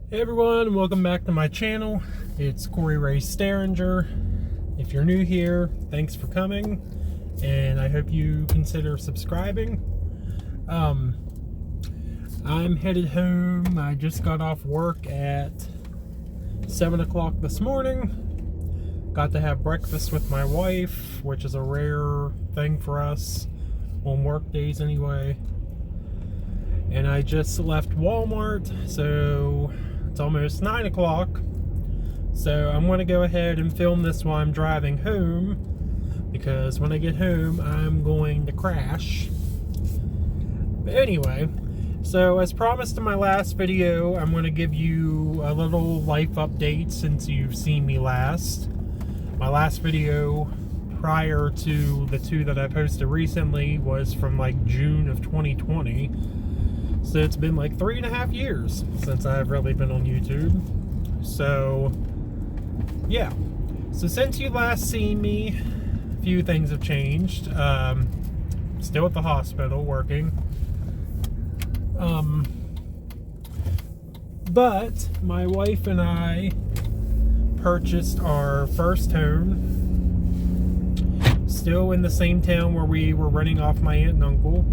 Hey everyone, welcome back to my channel. It's Corey Ray Staringer. If you're new here, thanks for coming, and I hope you consider subscribing. I'm headed home. I just got off work at 7 o'clock this morning. Got to have breakfast with my wife, which is a rare thing for us on work days anyway. And I just left Walmart, so it's almost 9 o'clock. So I'm going to go ahead and film this while I'm driving home, because when I get home, I'm going to crash. But anyway, so as promised in my last video, I'm going to give you a little life update since you've seen me last. My last video prior to the two that I posted recently was from like June of 2020. So it's been like 3.5 years since I've really been on YouTube. So yeah, so since you last seen me, a few things have changed. Still at the hospital working, but my wife and I purchased our first home, still in the same town where we were renting off my aunt and uncle.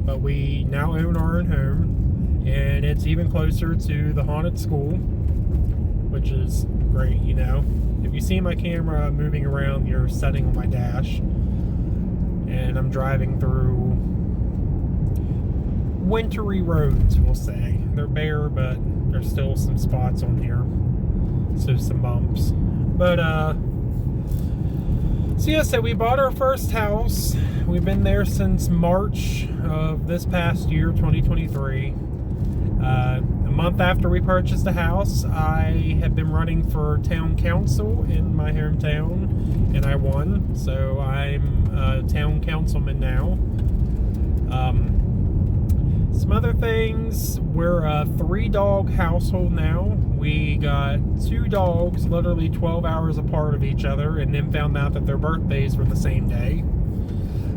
But we now own our own home, and it's even closer to the haunted school, which is great, you know. If you see my camera moving around, you're setting on my dash, and I'm driving through wintry roads, we'll say. They're bare, but there's still some spots on here, so some bumps. But, so yeah, so we bought our first house. We've been there since March of this past year, 2023. A month after we purchased the house, I have been running for town council in my hometown, and I won. So I'm a town councilman now. Some other things, we're a 3-dog household now. We got 2 dogs literally 12 hours apart of each other, and then found out that their birthdays were the same day.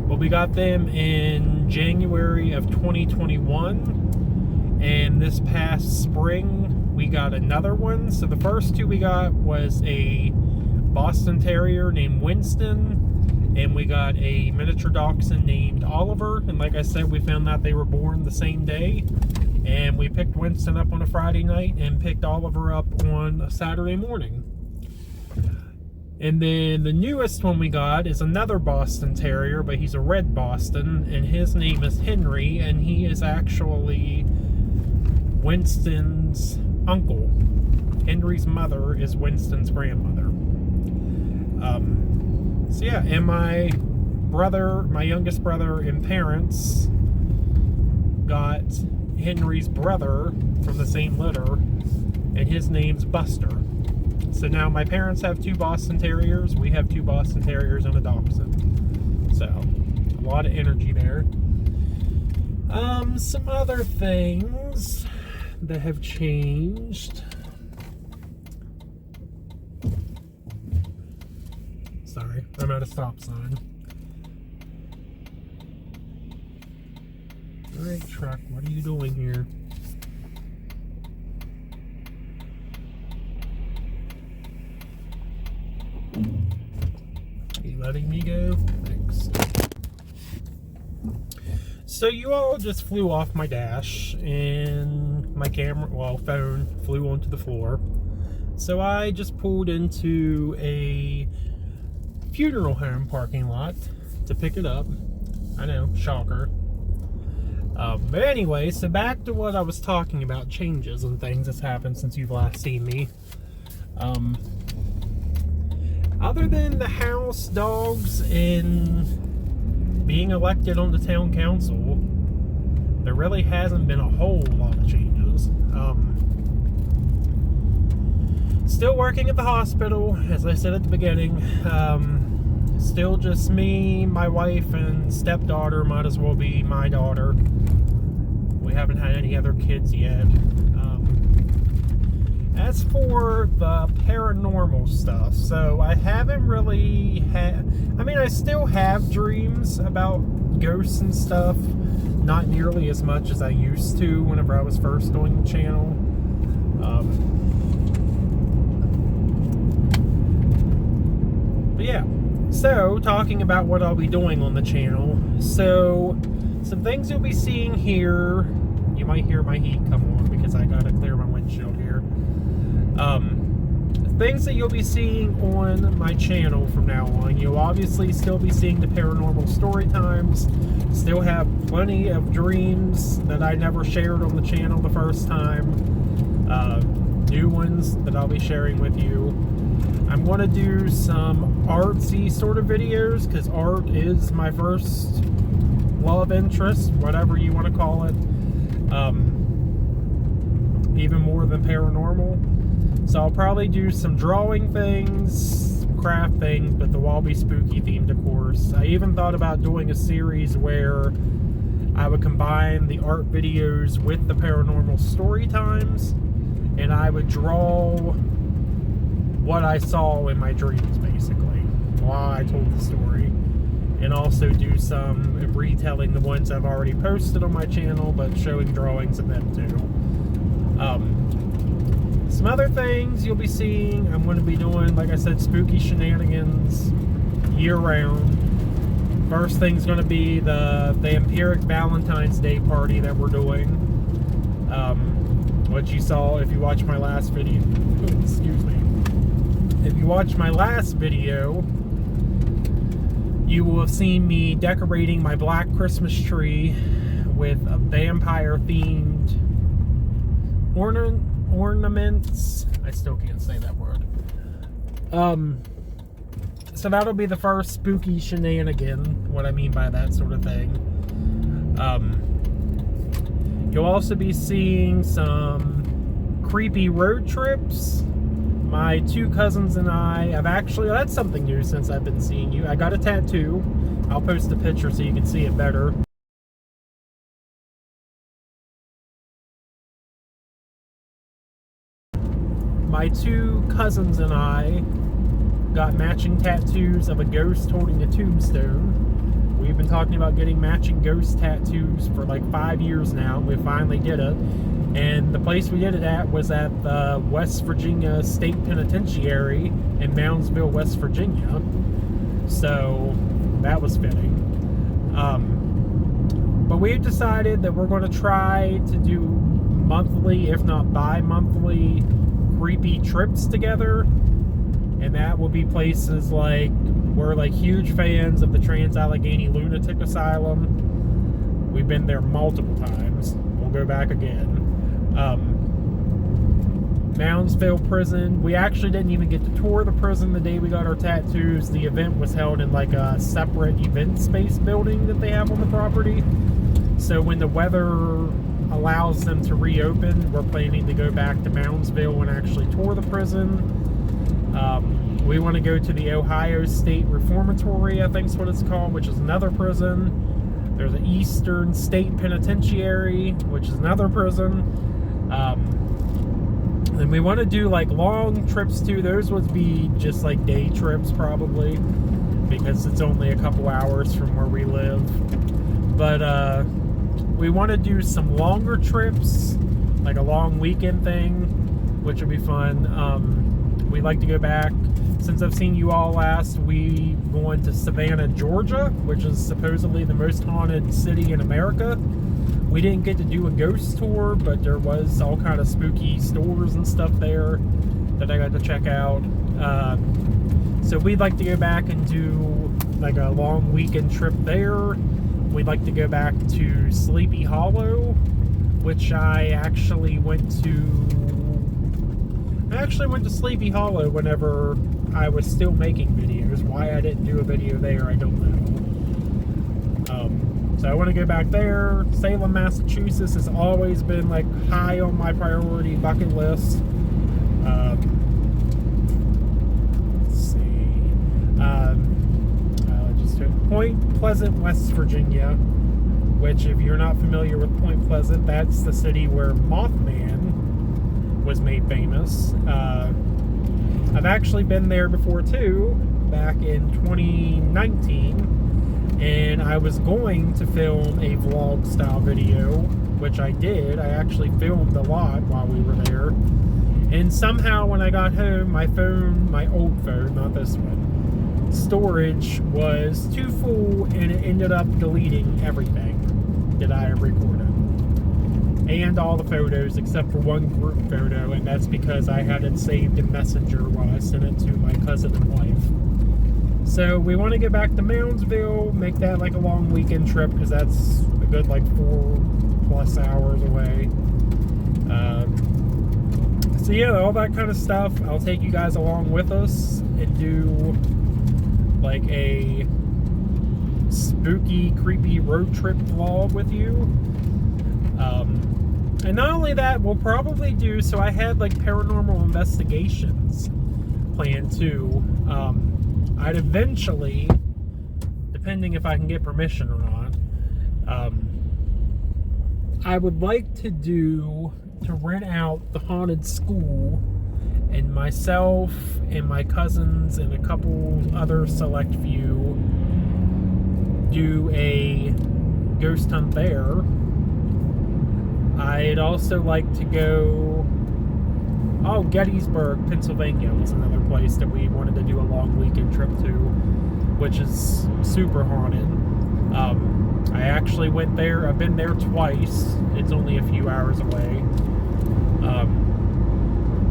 Well, we got them in January of 2021, and this past spring we got another one. So the first 2 we got was a Boston Terrier named Winston, and we got a miniature dachshund named Oliver. And like I said, we found out they were born the same day, and we picked Winston up on a Friday night and picked Oliver up on a Saturday morning. And then the newest one we got is another Boston Terrier, but he's a red Boston, and his name is Henry, and he is actually Winston's uncle. Henry's mother is Winston's grandmother. So yeah, and my youngest brother and parents got Henry's brother from the same litter, and his name's Buster. So now my parents have 2 Boston Terriers, we have 2 Boston Terriers and a dachshund. So, a lot of energy there. Some other things that have changed. Sorry, I'm at a stop sign. Alright, truck, what are you doing here? You letting me go? Thanks. So you all just flew off my dash, and my camera, well, phone flew onto the floor. So I just pulled into a funeral home parking lot to pick it up. I know, shocker. But anyway, so back to what I was talking about, changes and things that's happened since you've last seen me. Other than the house, dogs, and being elected on the town council, there really hasn't been a whole lot of changes. Still working at the hospital, as I said at the beginning. Still just me, my wife, and stepdaughter. Might as well be my daughter. We haven't had any other kids yet. As for the paranormal stuff, so I haven't really had, I mean, I still have dreams about ghosts and stuff, not nearly as much as I used to whenever I was first doing the channel. But yeah, so talking about what I'll be doing on the channel. So some things you'll be seeing here. You might hear my heat come on because I gotta clear my windshield here. Things that you'll be seeing on my channel from now on. You'll obviously still be seeing the paranormal story times. Still have plenty of dreams that I never shared on the channel the first time. New ones that I'll be sharing with you. I'm going to do some artsy sort of videos because art is my first love interest, whatever you want to call it. Even more than paranormal. So I'll probably do some drawing things, craft things, but they'll all be spooky themed, of course. I even thought about doing a series where I would combine the art videos with the paranormal story times, and I would draw what I saw in my dreams, basically, while I told the story. And also do some retelling the ones I've already posted on my channel, but showing drawings of them too. Some other things you'll be seeing, I'm going to be doing, like I said, spooky shenanigans year-round. First thing's going to be the Vampiric Valentine's Day party that we're doing. What you saw if you watched my last video. Excuse me. If you watched my last video, you will have seen me decorating my black Christmas tree with a vampire-themed ornaments. I still can't say that word. So that'll be the first spooky shenanigan, what I mean by that sort of thing. You'll also be seeing some creepy road trips. My two cousins and I have actually, that's something new since I've been seeing you. I got a tattoo. I'll post a picture so you can see it better. My two cousins and I got matching tattoos of a ghost holding a tombstone. We've been talking about getting matching ghost tattoos for like 5 years now. We finally did it. And the place we did it at was at the West Virginia State Penitentiary in Moundsville, West Virginia. So that was fitting. But we've decided that we're going to try to do monthly, if not bi-monthly, creepy trips together. And that will be places like, we're like huge fans of the Trans-Allegheny Lunatic Asylum. We've been there multiple times. We'll go back again. Moundsville Prison. We actually didn't even get to tour the prison the day we got our tattoos. The event was held in like a separate event space building that they have on the property. So when the weather allows them to reopen, we're planning to go back to Moundsville and actually tour the prison. We want to go to the Ohio State Reformatory, I think is what it's called, which is another prison. There's an Eastern State Penitentiary, which is another prison. And we want to do like long trips too. Those would be just like day trips probably, because it's only a couple hours from where we live. But we want to do some longer trips, like a long weekend thing, which would be fun. We'd like to go back. Since I've seen you all last, we going to Savannah, Georgia, which is supposedly the most haunted city in America. We didn't get to do a ghost tour, but there was all kind of spooky stores and stuff there that I got to check out. So we'd like to go back and do like a long weekend trip there. We'd like to go back to Sleepy Hollow, which I actually went to Sleepy Hollow whenever I was still making videos. Why I didn't do a video there, I don't know. So I want to go back there. Salem, Massachusetts has always been like high on my priority bucket list. Let's see. Just Point Pleasant, West Virginia, which if you're not familiar with Point Pleasant, that's the city where Mothman was made famous. I've actually been there before too, back in 2019, and I was going to film a vlog style video which I did. I actually filmed a lot while we were there. And somehow when I got home, my phone, my old phone, not this one, storage was too full, and it ended up deleting everything that I had recorded. And all the photos except for one group photo, and that's because I had it saved in Messenger while I sent it to my cousin and wife. So we want to get back to Moundsville, make that like a long weekend trip, because that's a good like 4+ hours away. So yeah, all that kind of stuff. I'll take you guys along with us and do like a spooky, creepy road trip vlog with you. And not only that, we'll probably do, so I had like paranormal investigations planned too. I'd eventually, depending if I can get permission or not, I would like to rent out the haunted school, and myself and my cousins and a couple other select few do a ghost hunt there. I'd also like to go, Gettysburg, Pennsylvania was another place that we wanted to do a long weekend trip to, which is super haunted. I actually went there. I've been there twice. It's only a few hours away.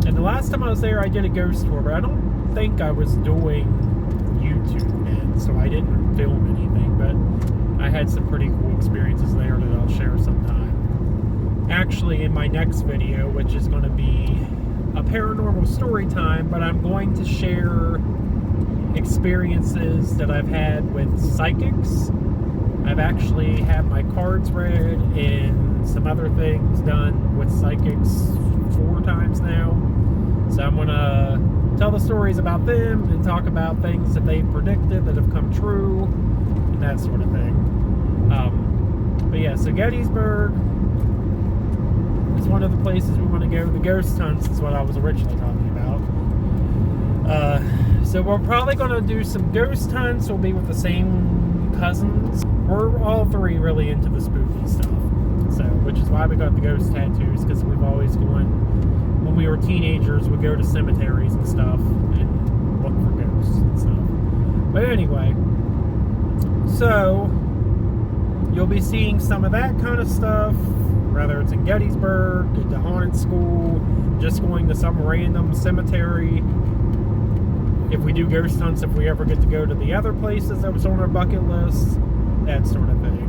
And the last time I was there, I did a ghost tour, but I don't think I was doing YouTube then, so I didn't film anything, but I had some pretty cool experiences there that I'll share sometime. Actually, in my next video, which is going to be a paranormal story time, but I'm going to share experiences that I've had with psychics. I've actually had my cards read and some other things done with psychics 4 times now. So I'm going to tell the stories about them and talk about things that they've predicted that have come true and that sort of thing. But yeah, so Gettysburg is one of the places we want to go. The ghost hunts is what I was originally talking about. So we're probably going to do some ghost hunts. We'll be with the same cousins. We're all 3 really into the spooky stuff. So, which is why we got the ghost tattoos, because we've always gone, when we were teenagers, we'd go to cemeteries and stuff and look for ghosts and stuff. But anyway, so you'll be seeing some of that kind of stuff, whether it's in Gettysburg, at the haunted school, just going to some random cemetery. If we do ghost hunts, if we ever get to go to the other places that was on our bucket list, that sort of thing.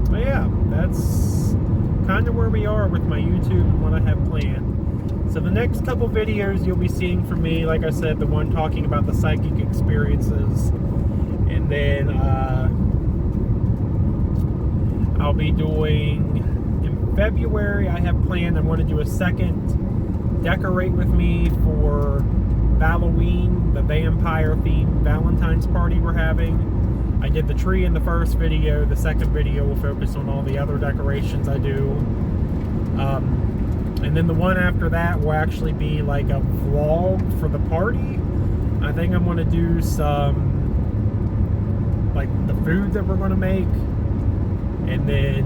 But yeah, that's kind of where we are with my YouTube and what I have planned. So the next couple videos you'll be seeing from me, like I said, the one talking about the psychic experiences, and then I'll be doing, in February, I have planned, I want to do a second Decorate With Me for Halloween, the vampire-themed Valentine's party we're having. I did the tree in the first video. The second video will focus on all the other decorations I do. And then the one after that will actually be like a vlog for the party. I think I'm going to do some, like, the food that we're going to make. And then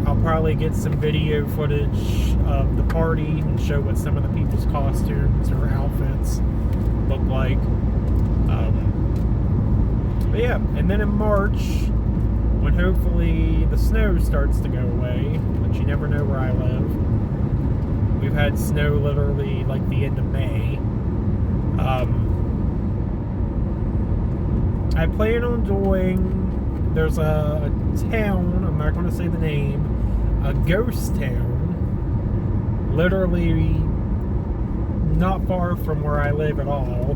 I'll probably get some video footage of the party and show what some of the people's costumes or outfits look like. But yeah, and then in March, when hopefully the snow starts to go away, but you never know where I live. We've had snow literally like the end of May. I plan on doing, there's a town, I'm not going to say the name, a ghost town, literally not far from where I live at all.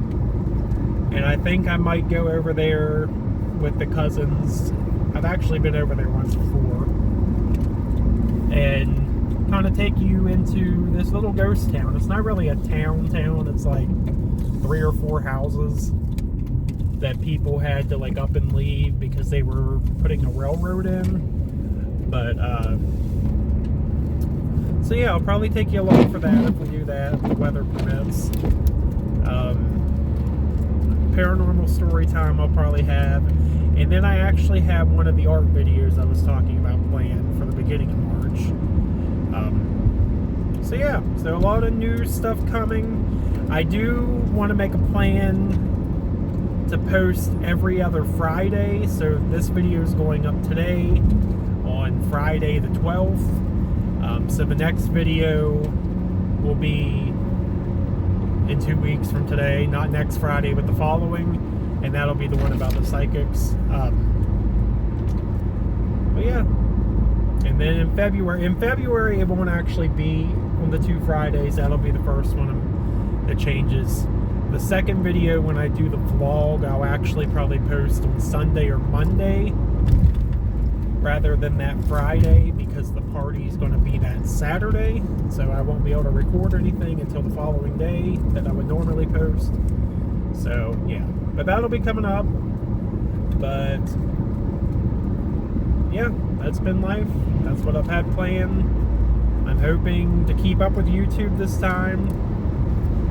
And I think I might go over there with the cousins. I've actually been over there once before. And kind of take you into this little ghost town. It's not really a town, it's like 3 or 4 houses that people had to like up and leave because they were putting a railroad in. But so yeah, I'll probably take you along for that if we do that, if the weather permits. paranormal story time I'll probably have. And then I actually have one of the art videos I was talking about planned for the beginning of March. So yeah, so a lot of new stuff coming. I do want to make a plan to post every other Friday. So this video is going up today on Friday the 12th. So the next video will be in 2 weeks from today, not next Friday, but the following, and that'll be the one about the psychics. But yeah, and then in February it won't actually be on the 2 Fridays. That'll be the first one that changes. The second video, when I do the vlog, I'll actually probably post on Sunday or Monday rather than that Friday, because the party's going to be that Saturday, so I won't be able to record anything until the following day that I would normally post. So yeah, but that'll be coming up. But yeah, that's been life. That's what I've had planned. I'm hoping to keep up with YouTube this time.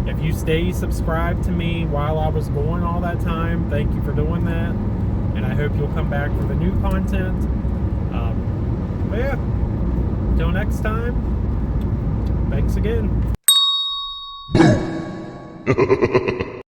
If you stay subscribed to me while I was gone all that time, thank you for doing that. And I hope you'll come back for the new content. But yeah, until next time, thanks again.